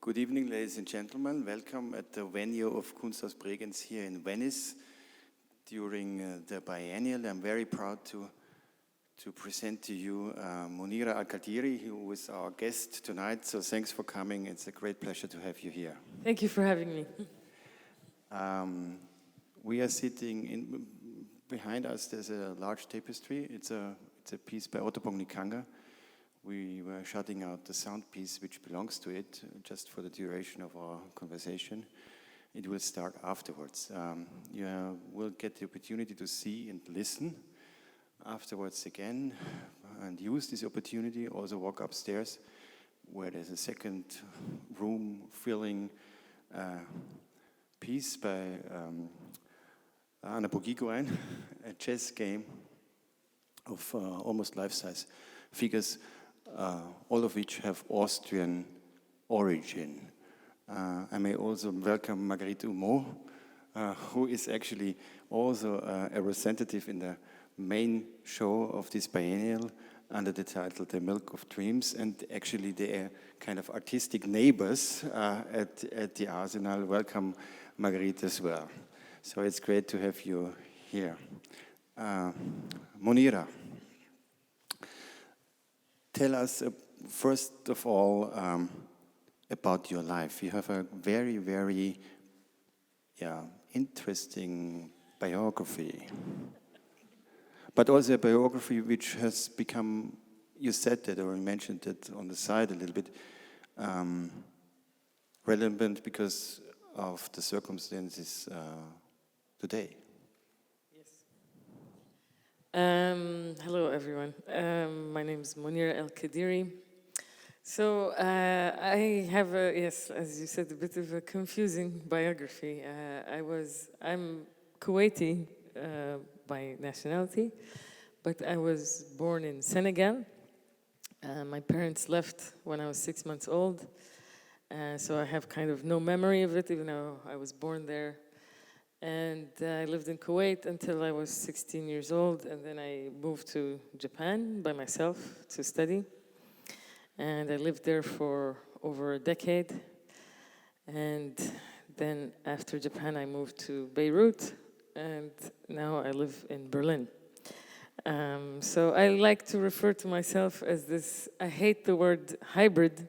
Good evening, ladies and gentlemen. Welcome at the venue of Kunsthaus Bregenz here in Venice during the biennial. I'm very proud to present to you Monira Al Qadiri, who is our guest tonight. So thanks for coming. It's a great pleasure to have you here. Thank you for having me. We are sitting behind us. There's a large tapestry. It's a piece by Otobong Nkanga. We were shutting out the sound piece which belongs to it just for the duration of our conversation. It will start afterwards. You will get the opportunity to see and listen afterwards again and use this opportunity. Also walk upstairs where there's a second room filling piece by Boghiguian, a chess game of almost life-size figures, all of which have Austrian origin. I may also welcome Marguerite Humeau, who is actually also a representative in the main show of this biennial under the title The Milk of Dreams, and actually they are kind of artistic neighbors at the Arsenal. Welcome, Marguerite, as well. So it's great to have you here. Monira, tell us, first of all, about your life. You have a very, very interesting biography, but also a biography which has become, you said that or mentioned it on the side a little bit, relevant because of the circumstances today. Hello, everyone. My name is Monira Al Qadiri. So I have, yes, as you said, a bit of a confusing biography. I'm Kuwaiti by nationality, but I was born in Senegal. My parents left when I was 6 months old, so I have kind of no memory of it, even though I was born there. And I lived in Kuwait until I was 16 years old, and then I moved to Japan by myself to study. And I lived there for over a decade. And then after Japan, I moved to Beirut, and now I live in Berlin. So I like to refer to myself as this, I hate the word hybrid,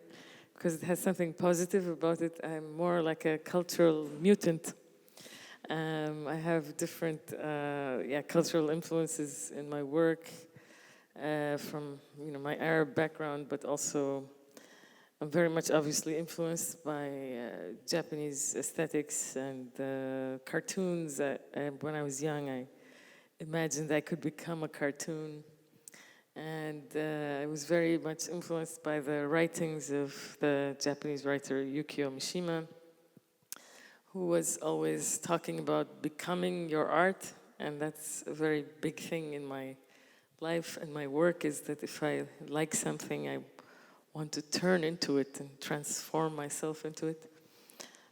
because it has something positive about it. I'm more like a cultural mutant. I have different cultural influences in my work from my Arab background, but also I'm very much obviously influenced by Japanese aesthetics and cartoons. When I was young, I imagined I could become a cartoon, and I was very much influenced by the writings of the Japanese writer Yukio Mishima, who was always talking about becoming your art, and that's a very big thing in my life and my work, is that if I like something, I want to turn into it and transform myself into it.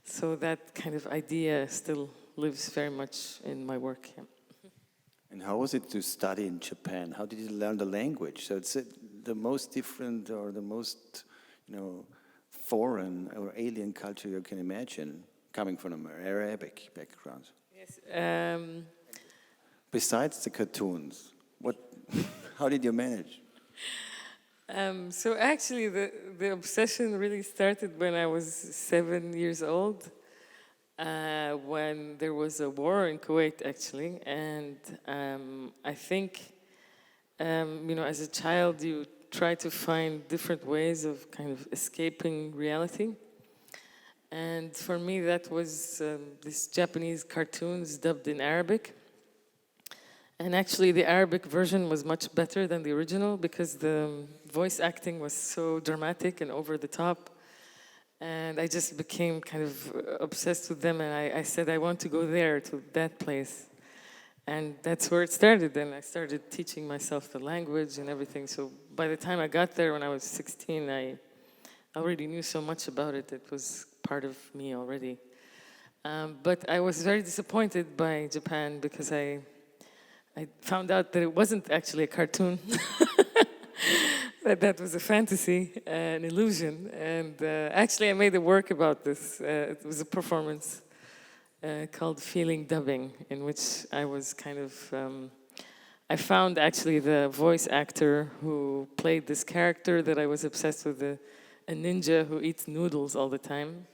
So that kind of idea still lives very much in my work. Yeah. And how was it to study in Japan? How did you learn the language? So it's the most different or the most, foreign or alien culture you can imagine, coming from an Arabic background. Yes. Besides the cartoons, how did you manage? So actually, the obsession really started when I was 7 years old, when there was a war in Kuwait, actually. And I think, as a child, you try to find different ways of kind of escaping reality. And for me, that was these Japanese cartoons dubbed in Arabic. And actually, the Arabic version was much better than the original because the voice acting was so dramatic and over the top. And I just became kind of obsessed with them. And I said, I want to go there, to that place. And that's where it started. And I started teaching myself the language and everything. So by the time I got there when I was 16, I already knew so much about it. It was part of me already. But I was very disappointed by Japan because I found out that it wasn't actually a cartoon. that was a fantasy, an illusion. And actually, I made a work about this. It was a performance called Feeling Dubbing, in which I was kind of... I found actually the voice actor who played this character that I was obsessed with, a ninja who eats noodles all the time.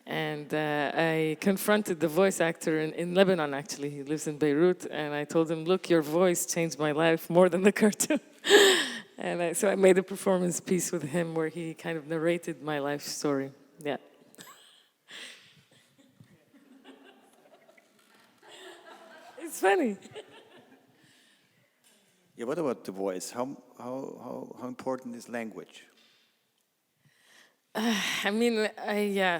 And I confronted the voice actor in Lebanon, actually. He lives in Beirut. And I told him, look, your voice changed my life more than the cartoon. And so I made a performance piece with him where he kind of narrated my life story. Yeah. It's funny. Yeah, what about the voice? How important is language? I mean,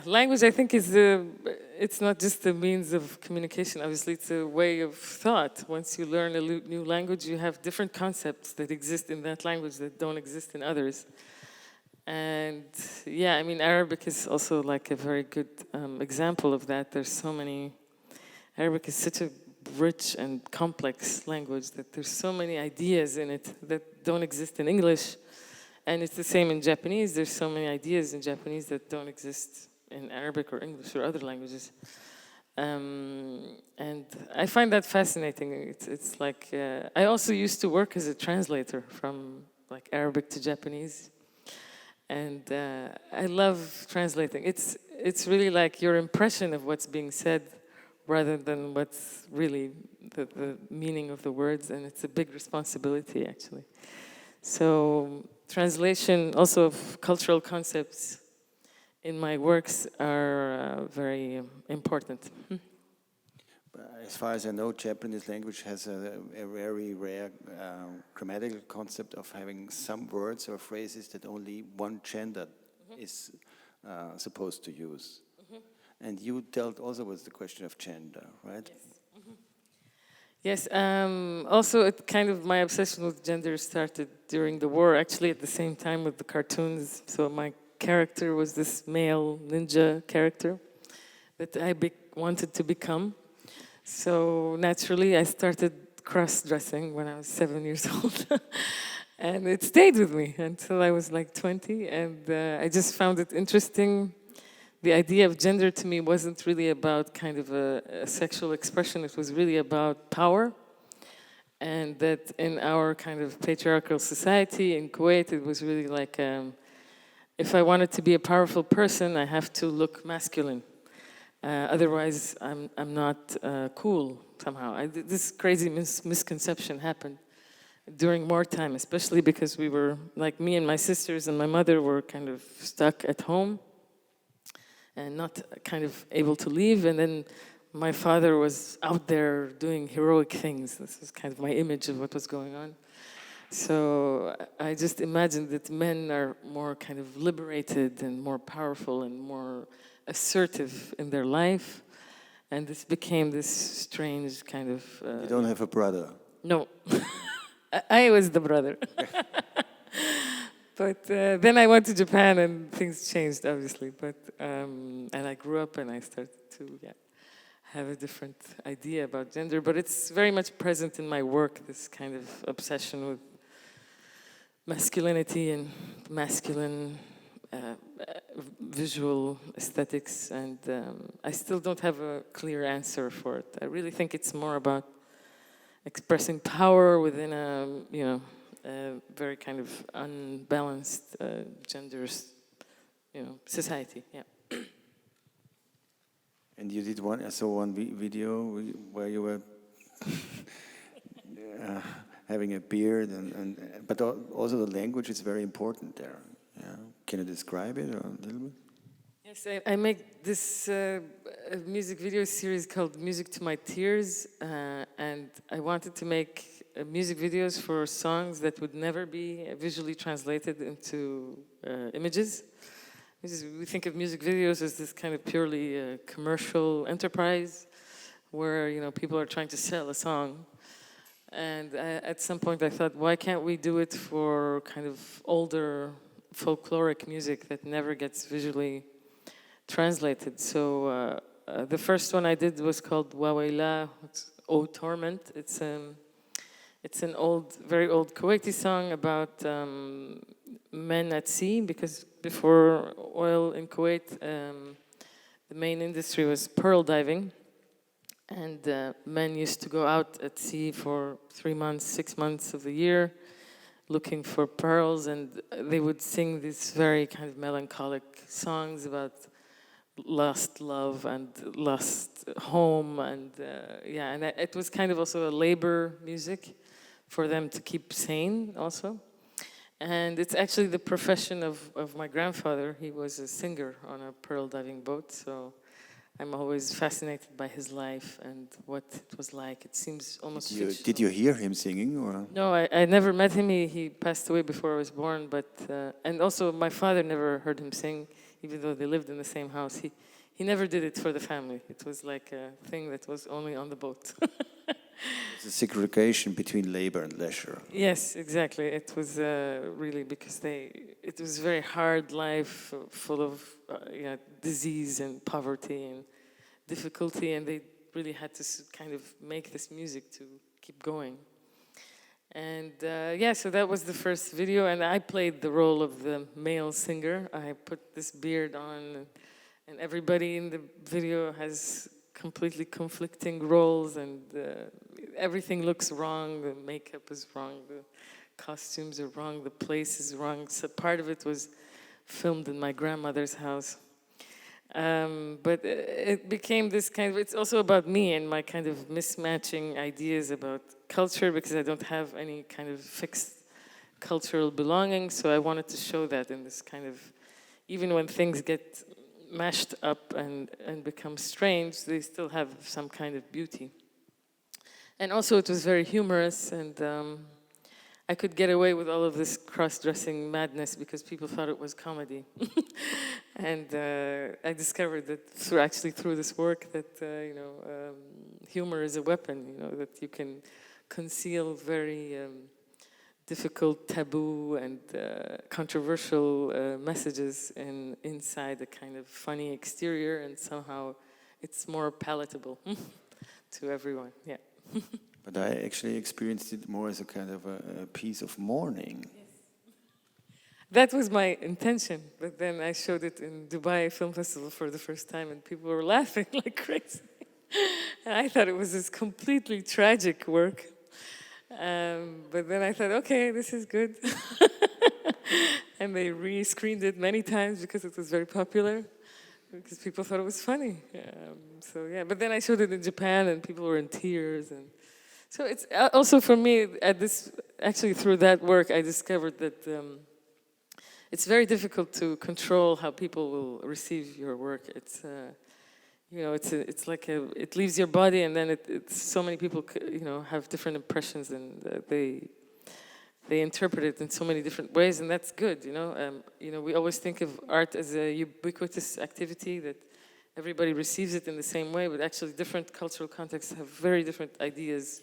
language, I think, it's not just a means of communication. Obviously, it's a way of thought. Once you learn a new language, you have different concepts that exist in that language that don't exist in others. And yeah, I mean, Arabic is also like a very good example of that. There's so many... Arabic is such a rich and complex language that there's so many ideas in it that don't exist in English. And it's the same in Japanese. There's so many ideas in Japanese that don't exist in Arabic or English or other languages. And I find that fascinating. It's like, I also used to work as a translator from like Arabic to Japanese. And I love translating. It's really like your impression of what's being said rather than what's really the meaning of the words. And it's a big responsibility, actually. So translation also of cultural concepts in my works are very important. As far as I know, Japanese language has a very rare grammatical concept of having some words or phrases that only one gender is supposed to use. And you dealt also with the question of gender, right? Yes. Also, my obsession with gender started during the war, actually at the same time with the cartoons. So my character was this male ninja character that I wanted to become. So naturally, I started cross-dressing when I was 7 years old. And it stayed with me until I was like 20. And I just found it interesting. The idea of gender to me wasn't really about kind of a sexual expression. It was really about power. And that in our kind of patriarchal society in Kuwait, it was really like, if I wanted to be a powerful person, I have to look masculine. Otherwise, I'm not cool somehow. This crazy misconception happened during wartime, especially because we were, like me and my sisters and my mother were kind of stuck at home and not kind of able to leave. And then my father was out there doing heroic things. This was kind of my image of what was going on. So I just imagined that men are more kind of liberated and more powerful and more assertive in their life. And this became this strange kind of... You don't have a brother? No. I was the brother. But then I went to Japan and things changed, obviously. But and I grew up and I started to have a different idea about gender. But it's very much present in my work, this kind of obsession with masculinity and masculine visual aesthetics. And I still don't have a clear answer for it. I really think it's more about expressing power within a very kind of unbalanced gender, society. Yeah. And you did I saw one video where you were having a beard, but also the language is very important there. Yeah. Can you describe it a little bit? Yes, I make this music video series called Music to My Tears, and I wanted to make music videos for songs that would never be visually translated into images. We think of music videos as this kind of purely commercial enterprise where people are trying to sell a song. And at some point I thought, why can't we do it for kind of older folkloric music that never gets visually translated? So the first one I did was called Wawaila, O Torment. It's an old, very old Kuwaiti song about men at sea, because before oil in Kuwait, the main industry was pearl diving. And men used to go out at sea for 3 months, 6 months of the year, looking for pearls, and they would sing these very kind of melancholic songs about lost love and lost home, and and it was kind of also a labor music for them to keep sane also. And it's actually the profession of my grandfather. He was a singer on a pearl diving boat, so I'm always fascinated by his life and what it was like. It seems almost fictional. Did you hear him singing? Or? No, I never met him. He passed away before I was born. But and also my father never heard him sing, even though they lived in the same house. He never did it for the family. It was like a thing that was only on the boat. It's a segregation between labor and leisure. Yes, exactly. It was really because it was a very hard life, full of disease and poverty and difficulty, and they really had to kind of make this music to keep going. And so that was the first video, and I played the role of the male singer. I put this beard on, and everybody in the video has completely conflicting roles, and everything looks wrong. The makeup is wrong, the costumes are wrong, the place is wrong. So part of it was filmed in my grandmother's house. But it became this kind of, it's also about me and my kind of mismatching ideas about culture, because I don't have any kind of fixed cultural belonging. So I wanted to show that in this kind of, even when things get mashed up and become strange, they still have some kind of beauty. And also it was very humorous, and I could get away with all of this cross-dressing madness because people thought it was comedy. And I discovered that through this work that humor is a weapon, that you can conceal very difficult, taboo, and controversial messages inside a kind of funny exterior, and somehow it's more palatable to everyone. Yeah. But I actually experienced it more as a kind of a piece of mourning. Yes. That was my intention, but then I showed it in Dubai Film Festival for the first time, and people were laughing like crazy. And I thought it was this completely tragic work. But then I thought, okay, this is good. And they re-screened it many times because it was very popular, because people thought it was funny. But then I showed it in Japan, and people were in tears. And so it's also for me, actually through that work, I discovered that it's very difficult to control how people will receive your work. It's it's like it leaves your body, and then it's so many people have different impressions, and they interpret it in so many different ways, and that's good. We always think of art as a ubiquitous activity that everybody receives it in the same way, but actually different cultural contexts have very different ideas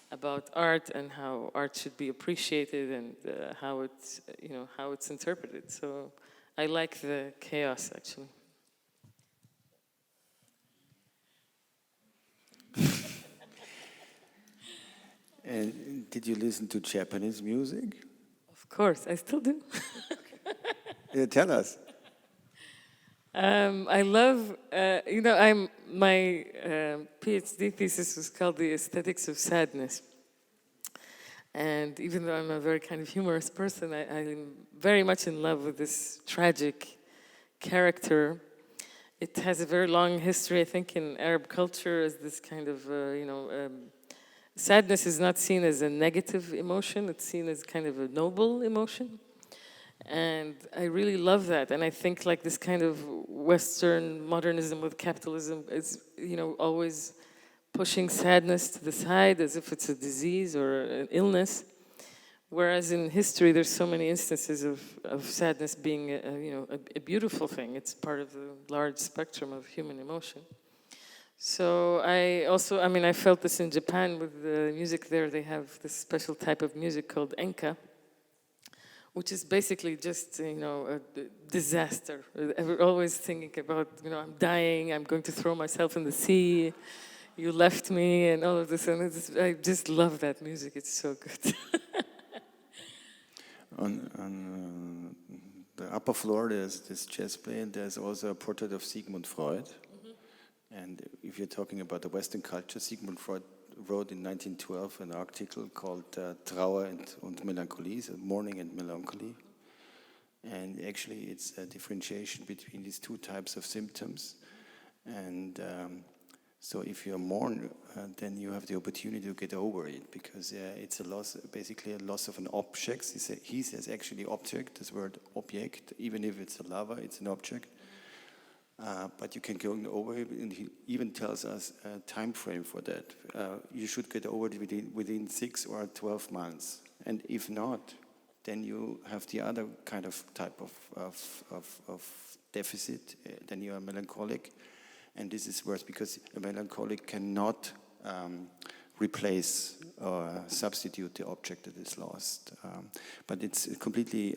about art and how art should be appreciated, and how it's interpreted. So I like the chaos, actually. And did you listen to Japanese music? Of course, I still do. Yeah, tell us. I love, my PhD thesis was called The Aesthetics of Sadness. And even though I'm a very kind of humorous person, I'm very much in love with this tragic character. It has a very long history, I think, in Arab culture as this kind of, sadness is not seen as a negative emotion, it's seen as kind of a noble emotion. And I really love that. And I think like this kind of Western modernism with capitalism is, always pushing sadness to the side as if it's a disease or an illness. Whereas in history, there's so many instances of sadness being, a beautiful thing. It's part of the large spectrum of human emotion. So I felt this in Japan with the music there. They have this special type of music called enka, which is basically just, a disaster. We're always thinking about, I'm dying, I'm going to throw myself in the sea, you left me, and all of this. And I just love that music. It's so good. On the upper floor, there's this chess play, and there's also a portrait of Sigmund Freud. Mm-hmm. And if you're talking about the Western culture, Sigmund Freud wrote in 1912 an article called Trauer und Melancholie, so mourning and melancholy. And actually, it's a differentiation between these two types of symptoms. And so if you mourn, then you have the opportunity to get over it, because it's a loss, basically a loss of an object. He says actually object, this word object, even if it's a lover, it's an object. But you can go over it, and he even tells us a time frame for that. You should get over it within 6 or 12 months. And if not, then you have the other kind of type of deficit. Then you are melancholic. And this is worse because a melancholic cannot replace or substitute the object that is lost. But it's completely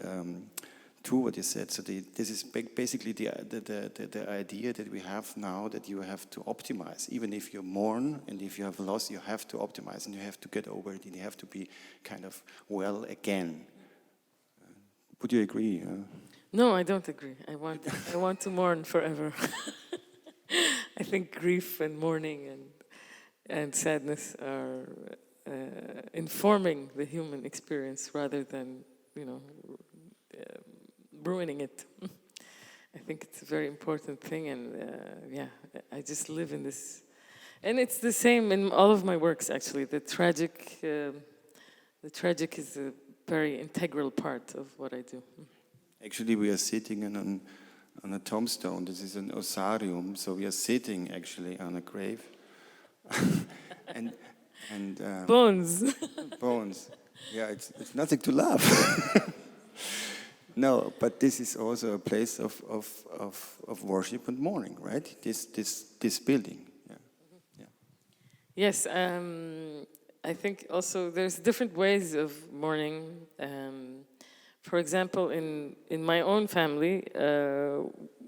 true what you said. So this is basically the idea that we have now, that you have to optimize. Even if you mourn and if you have loss, you have to optimize and you have to get over it and you have to be kind of well again. Would you agree? No, I don't agree. I want to mourn forever. I think grief and mourning and sadness are informing the human experience rather than, ruining it. I think it's a very important thing, and I just live in this. And it's the same in all of my works, actually. The tragic is a very integral part of what I do. Actually, we are sitting on a tombstone. This is an osarium, so we are sitting actually on a grave. and bones. Bones. Yeah, it's nothing to laugh. No, but this is also a place of worship and mourning, right? This building. Yeah. Yeah. Yes, I think also there's different ways of mourning. For example, in my own family,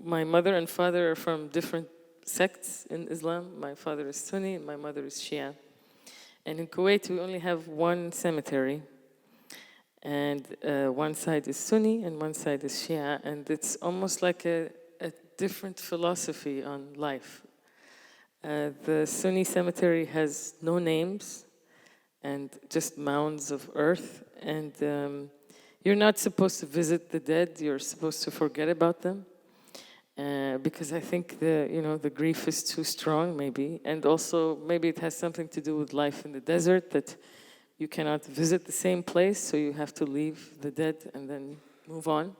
my mother and father are from different sects in Islam. My father is Sunni and my mother is Shia. And in Kuwait, we only have one cemetery. And one side is Sunni and one side is Shia. And it's almost like a different philosophy on life. The Sunni cemetery has no names and just mounds of earth. And you're not supposed to visit the dead. You're supposed to forget about them, because I think the grief is too strong, maybe, and also maybe it has something to do with life in the desert, that you cannot visit the same place, so you have to leave the dead and then move on.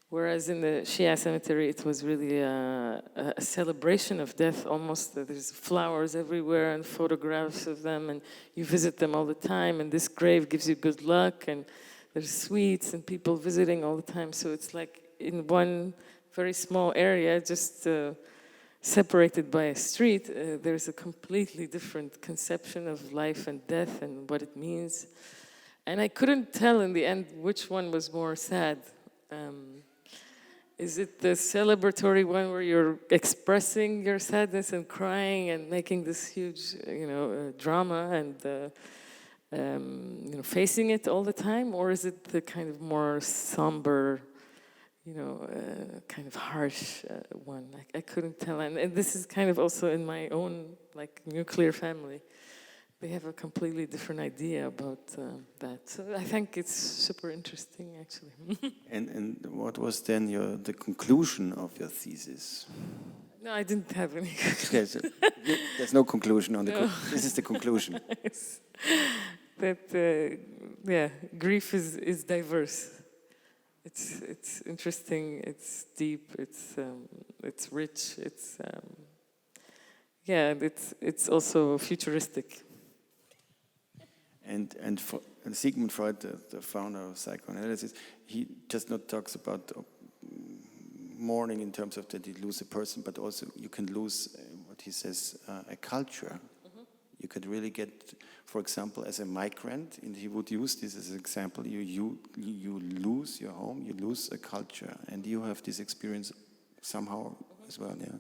Whereas in the Shia cemetery, it was really a celebration of death, almost. There's flowers everywhere and photographs of them, and you visit them all the time, and this grave gives you good luck, and there's sweets and people visiting all the time. So it's like in one very small area, just separated by a street, there's a completely different conception of life and death and what it means. And I couldn't tell in the end which one was more sad. Is it the celebratory one where you're expressing your sadness and crying and making this huge, drama and facing it all the time, or is it the kind of more somber, kind of harsh one? I couldn't tell, and this is kind of also in my own nuclear family. They have a completely different idea about that. So I think it's super interesting, actually. And what was then the conclusion of your thesis? No, I didn't have any. Okay, so there's no conclusion on this is the conclusion. Yes. That grief is diverse. It's interesting. It's deep. It's rich. It's also futuristic. And Sigmund Freud, the founder of psychoanalysis, he just not talks about mourning in terms of that you lose a person, but also you can lose what he says a culture. You could really get, for example, as a migrant, and he would use this as an example, you lose your home, you lose a culture, and you have this experience somehow as well, yeah?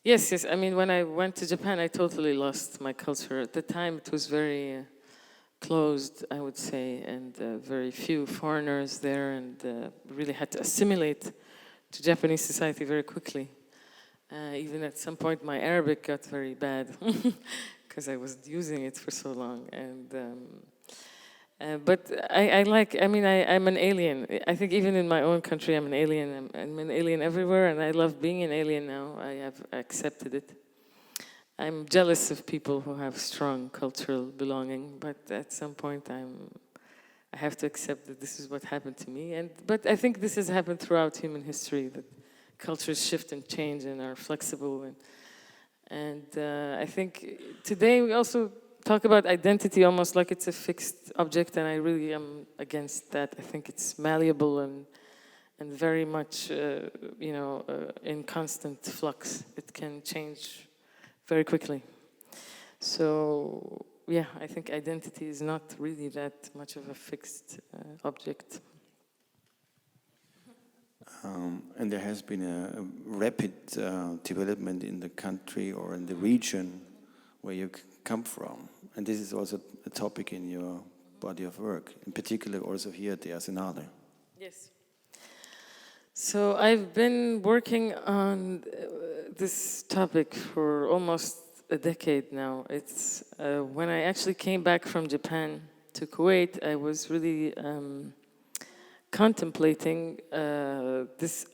Yes. I mean, when I went to Japan, I totally lost my culture. At the time, it was very closed, I would say, and very few foreigners there, and really had to assimilate to Japanese society very quickly. Even at some point, my Arabic got very bad because I was using it for so long. And but I'm an alien. I think even in my own country, I'm an alien. I'm an alien everywhere, and I love being an alien now. I have accepted it. I'm jealous of people who have strong cultural belonging, but at some point I have to accept that this is what happened to me. But I think this has happened throughout human history, that cultures shift and change and are flexible. And I think today we also talk about identity almost like it's a fixed object, and I really am against that. I think it's malleable and very much, in constant flux. It can change very quickly. So, yeah, I think identity is not really that much of a fixed object. And there has been a rapid development in the country or in the region where you come from. And this is also a topic in your body of work. In particular, also here at the Arsenale. Yes. So I've been working on this topic for almost a decade now. It's when I actually came back from Japan to Kuwait, I was really contemplating this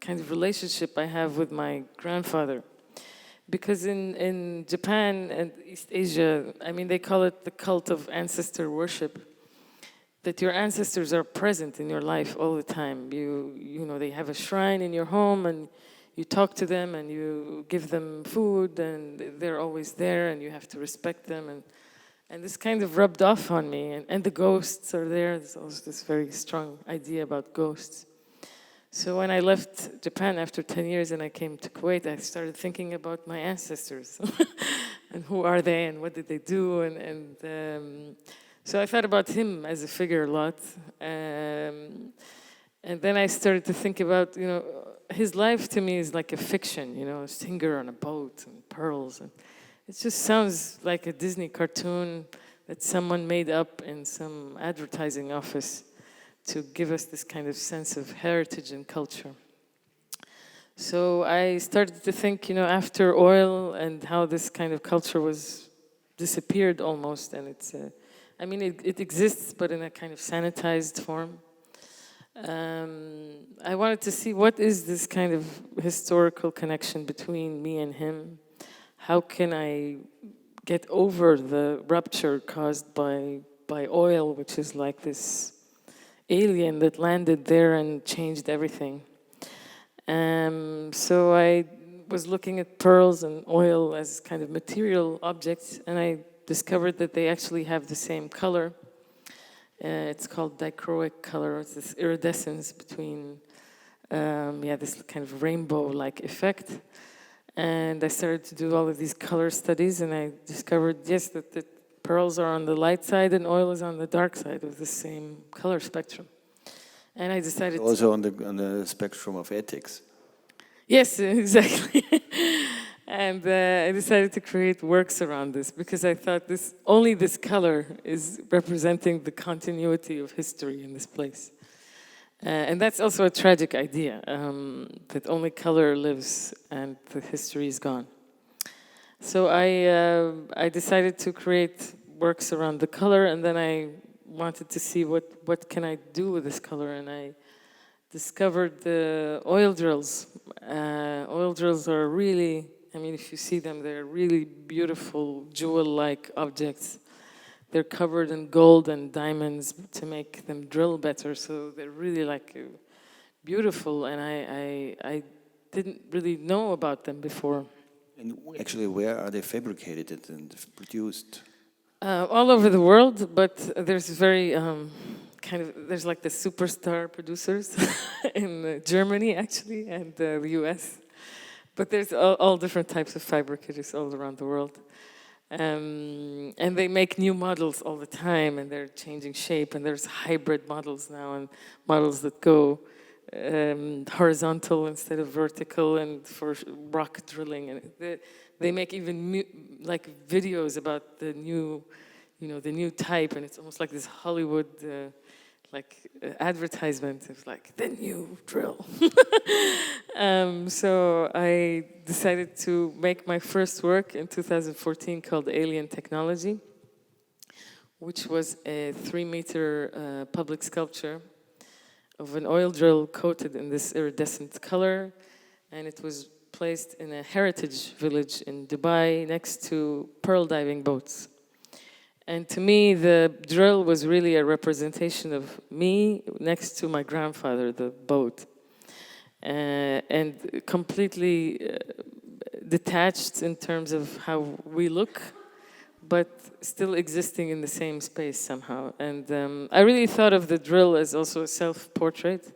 kind of relationship I have with my grandfather. Because in Japan and East Asia, I mean, they call it the cult of ancestor worship, that your ancestors are present in your life all the time. You know, they have a shrine in your home, and you talk to them, and you give them food, and they're always there, and you have to respect them. And this kind of rubbed off on me, and the ghosts are there. There's also this very strong idea about ghosts. So when I left Japan after 10 years and I came to Kuwait, I started thinking about my ancestors. And who are they, and what did they do? So I thought about him as a figure a lot. And then I started to think about, his life to me is like a fiction, a singer on a boat and pearls. And it just sounds like a Disney cartoon that someone made up in some advertising office to give us this kind of sense of heritage and culture. So I started to think, after oil and how this kind of culture was disappeared almost, and it exists, but in a kind of sanitized form. I wanted to see what is this kind of historical connection between me and him. How can I get over the rupture caused by oil, which is like this alien that landed there and changed everything. So I was looking at pearls and oil as kind of material objects, and I discovered that they actually have the same color. It's called dichroic color. It's this iridescence between, this kind of rainbow-like effect. And I started to do all of these color studies, and I discovered, yes, that the pearls are on the light side and oil is on the dark side of the same color spectrum. And I decided also on the spectrum of ethics. Yes, exactly. And I decided to create works around this because I thought only this color is representing the continuity of history in this place. And that's also a tragic idea, that only color lives and the history is gone. So I decided to create works around the color, and then I wanted to see what can I do with this color, and I discovered the oil drills. Oil drills are really, if you see them, they're really beautiful jewel-like objects. They're covered in gold and diamonds to make them drill better, so they're really beautiful, and I didn't really know about them before. And actually, where are they fabricated and produced? All over the world, but there's very there's like the superstar producers in Germany actually, and the US. But there's all different types of fabricators all around the world. And they make new models all the time, and they're changing shape, and there's hybrid models now, and models that go horizontal instead of vertical, and for rock drilling, and they make even videos about the new the new type, and it's almost like this Hollywood advertisement of like the new drill. So I decided to make my first work in 2014 called Alien Technology, which was a 3-meter public sculpture of an oil drill coated in this iridescent color, and it was placed in a heritage village in Dubai next to pearl diving boats. And to me, the drill was really a representation of me next to my grandfather, the boat, and completely detached in terms of how we look, but still existing in the same space somehow. And I really thought of the drill as also a self-portrait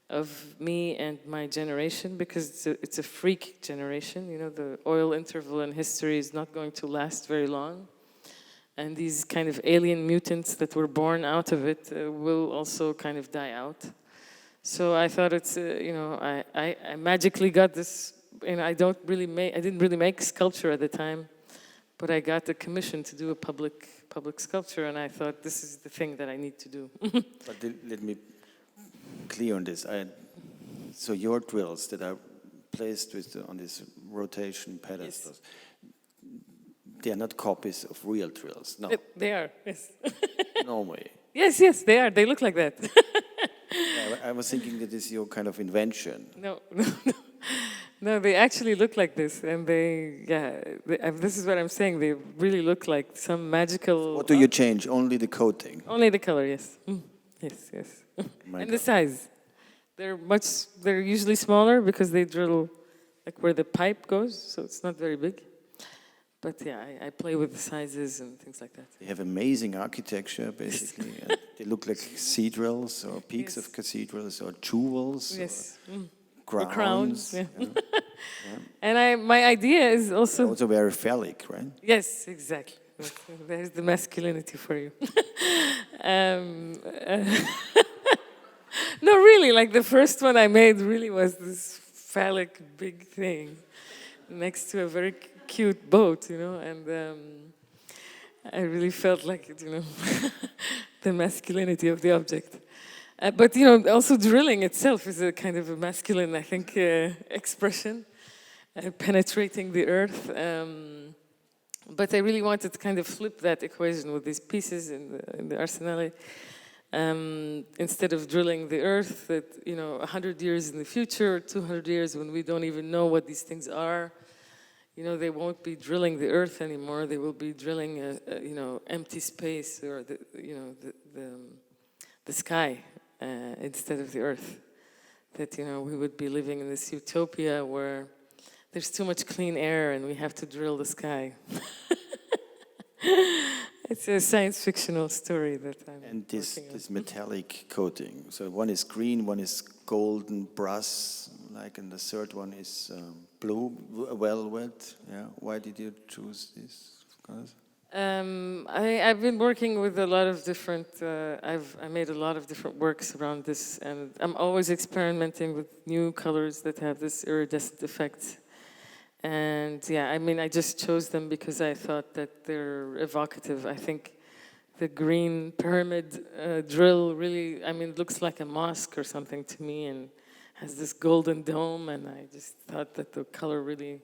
of me and my generation, because it's a freak generation. The oil interval in history is not going to last very long. And these kind of alien mutants that were born out of it will also kind of die out. So I thought it's, I magically got this, I didn't really make sculpture at the time, but I got the commission to do a public sculpture, and I thought this is the thing that I need to do. But let me clear on this. So your drills that are placed on these rotation pedestals, yes. They are not copies of real drills, no. They are, yes. No way. Yes, they are. They look like that. Yeah, I was thinking that this is your kind of invention. No. No, they actually look like this, and this is what I'm saying. They really look like some magical. What do you change? Only the coating? Only the color, yes. Yes. And the size. They're usually smaller because they drill like where the pipe goes, so it's not very big. But yeah, I play with the sizes and things like that. They have amazing architecture, basically. They look like cathedrals or peaks of cathedrals or jewels. Yes. Or crowns. Yeah. And my idea is also... Also very phallic, right? Yes, exactly. There's the masculinity for you. No, really, like the first one I made really was this phallic big thing next to a very cute boat, and I really felt like it, the masculinity of the object. But, also drilling itself is a kind of a masculine, I think, expression, penetrating the earth. But I really wanted to kind of flip that equation with these pieces in the arsenale. Instead of drilling the earth, that, 100 years in the future, 200 years when we don't even know what these things are, they won't be drilling the earth anymore. They will be drilling empty space, or the sky instead of the earth. That we would be living in this utopia where there's too much clean air and we have to drill the sky. It's a science fictional story that I'm And this on. metallic coating. So one is green, one is golden brass, and the third one is blue velvet. Yeah. Why did you choose this colors? I've been working with a lot of different. I made a lot of different works around this, and I'm always experimenting with new colors that have this iridescent effect. And I just chose them because I thought that they're evocative. I think the green pyramid drill really, it looks like a mosque or something to me, and has this golden dome, and I just thought that the color really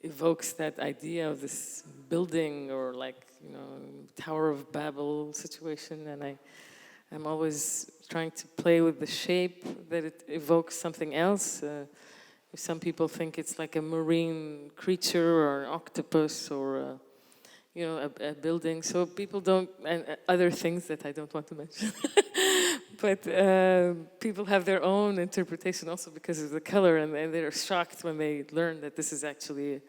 evokes that idea of this building or Tower of Babel situation, and I'm always trying to play with the shape that it evokes something else. Some people think it's like a marine creature or an octopus or a building. So people don't, and other things that I don't want to mention. But people have their own interpretation also because of the color, and they're shocked when they learn that this is actually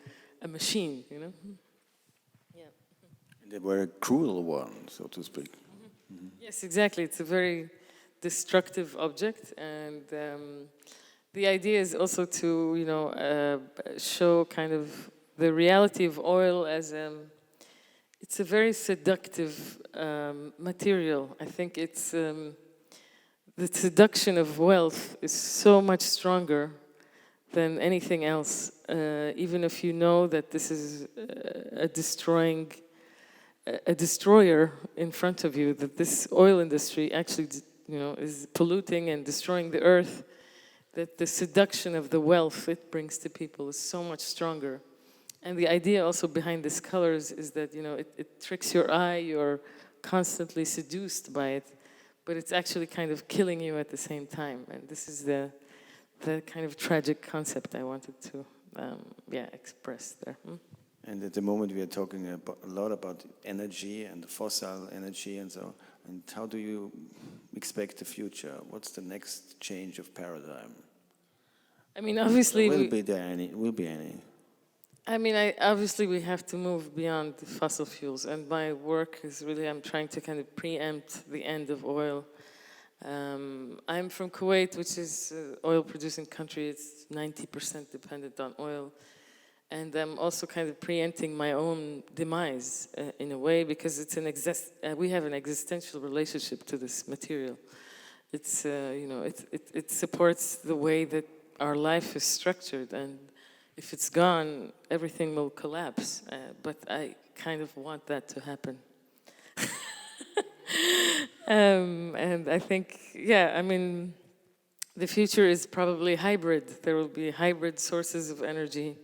a machine, Yeah. And they were a cruel one, so to speak. Mm-hmm. Yes, exactly. It's a very destructive object, and the idea is also to, show kind of the reality of oil as it's a very seductive material. I think it's the seduction of wealth is so much stronger than anything else, even if you know that this is a destroying a destroyer in front of you, that this oil industry actually, is polluting and destroying the earth, that the seduction of the wealth it brings to people is so much stronger. And the idea also behind these colors is that, it tricks your eye, you're constantly seduced by it, but it's actually kind of killing you at the same time. And this is the kind of tragic concept I wanted to, express there. And at the moment we are talking a lot about energy and fossil energy and so. And how do you expect the future? What's the next change of paradigm? I mean, obviously, Will be any? I mean, obviously we have to move beyond the fossil fuels, and my work is really, I'm trying to kind of preempt the end of oil. I'm from Kuwait, which is an oil-producing country. It's 90% dependent on oil. And I'm also kind of preempting my own demise in a way, because it's we have an existential relationship to this material. It's, it supports the way that our life is structured, and if it's gone, everything will collapse. But I kind of want that to happen. And I think, the future is probably hybrid. There will be hybrid sources of energy,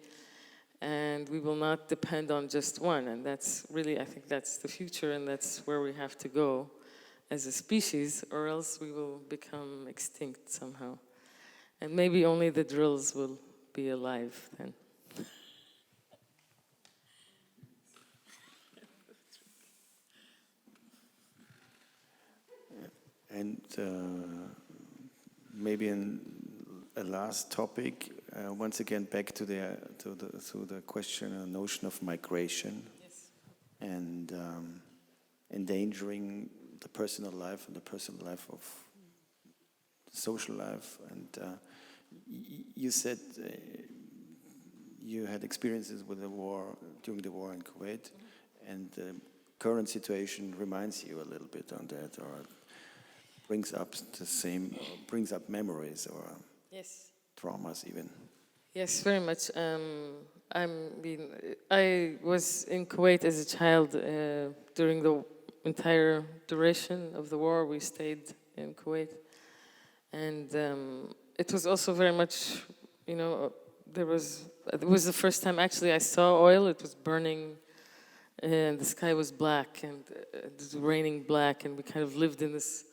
and we will not depend on just one. And that's really, I think that's the future, and that's where we have to go as a species, or else we will become extinct somehow. And maybe only the drills will be alive then. And maybe a last topic, once again back to the question and notion of migration. Yes. And endangering the personal life and the personal life of social life. And you said you had experiences with the war, during the war in Kuwait, and the current situation reminds you a little bit on that, or brings up memories, or Yes. traumas even. Yes, very much. I was in Kuwait as a child during the entire duration of the war. We stayed in Kuwait, and it was also very much, it was the first time actually I saw oil. It was burning, and the sky was black, and it was raining black, and we kind of lived in this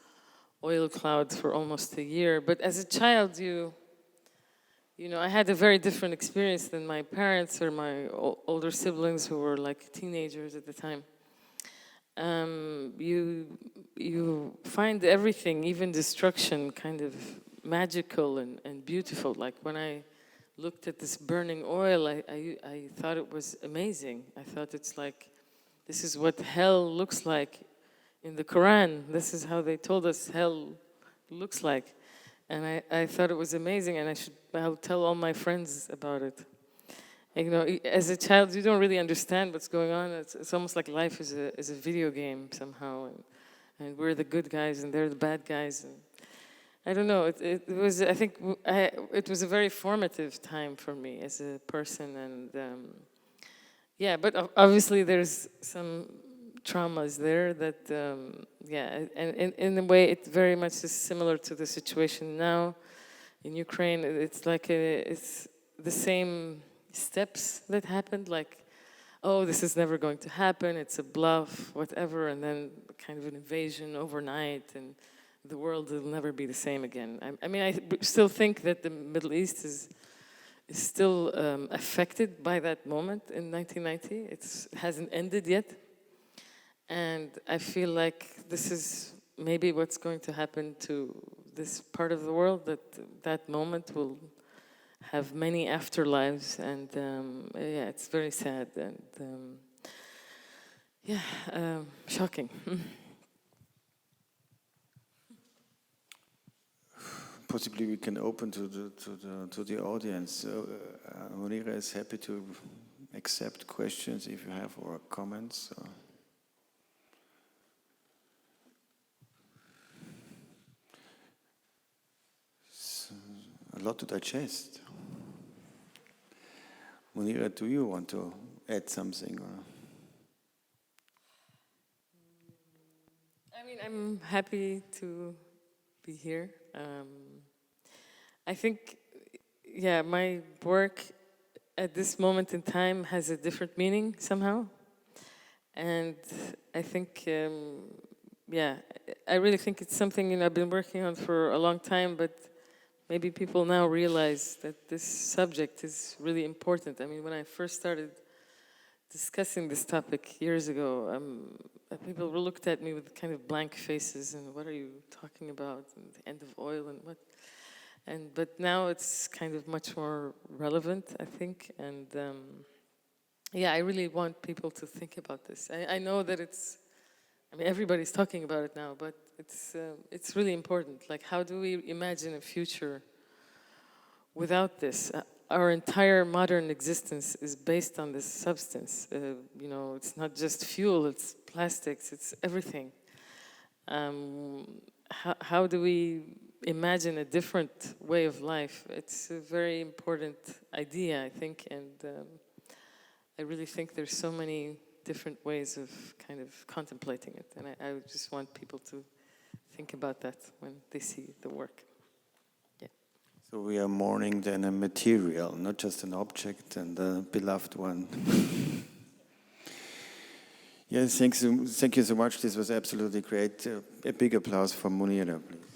oil cloud for almost a year. But as a child, I had a very different experience than my parents or my older siblings who were like teenagers at the time. You find everything, even destruction, kind of magical and beautiful. Like when I looked at this burning oil, I thought it was amazing. I thought it's like, this is what hell looks like in the Quran. This is how they told us hell looks like. And I thought it was amazing, and I'll tell all my friends about it. And, as a child, you don't really understand what's going on. It's almost like life is a video game somehow, and we're the good guys and they're the bad guys. And I don't know. It was. I think it was a very formative time for me as a person, and but obviously there's some traumas there that, and in a way it very much is similar to the situation now in Ukraine. It's like it's the same steps that happened, like, oh, this is never going to happen, it's a bluff, whatever, and then kind of an invasion overnight, and the world will never be the same again. I still think that the Middle East is still affected by that moment in 1990. It hasn't ended yet. And I feel like this is maybe what's going to happen to this part of the world, that moment will have many afterlives, and it's very sad and shocking. Possibly we can open to the audience. Monira is happy to accept questions if you have, or comments. A lot to digest. Monira, do you want to add something? Or? I mean, I'm happy to be here. I think, yeah, my work at this moment in time has a different meaning somehow. And I think, yeah, I really think it's something I've been working on for a long time, but maybe people now realize that this subject is really important. I mean, when I first started discussing this topic years ago, people looked at me with kind of blank faces and what are you talking about, and the end of oil and what? But now it's kind of much more relevant, I think, and yeah, I really want people to think about this. I know that I mean, everybody's talking about it now, but it's really important. Like, how do we imagine a future without this? Our entire modern existence is based on this substance. It's not just fuel, it's plastics, it's everything. How do we imagine a different way of life? It's a very important idea, I think, and I really think there's so many different ways of kind of contemplating it, and I just want people to think about that when they see the work. Yeah. So we are mourning then a material, not just an object, and a beloved one. Yes, thank you so much. This was absolutely great. A big applause for Monira, please.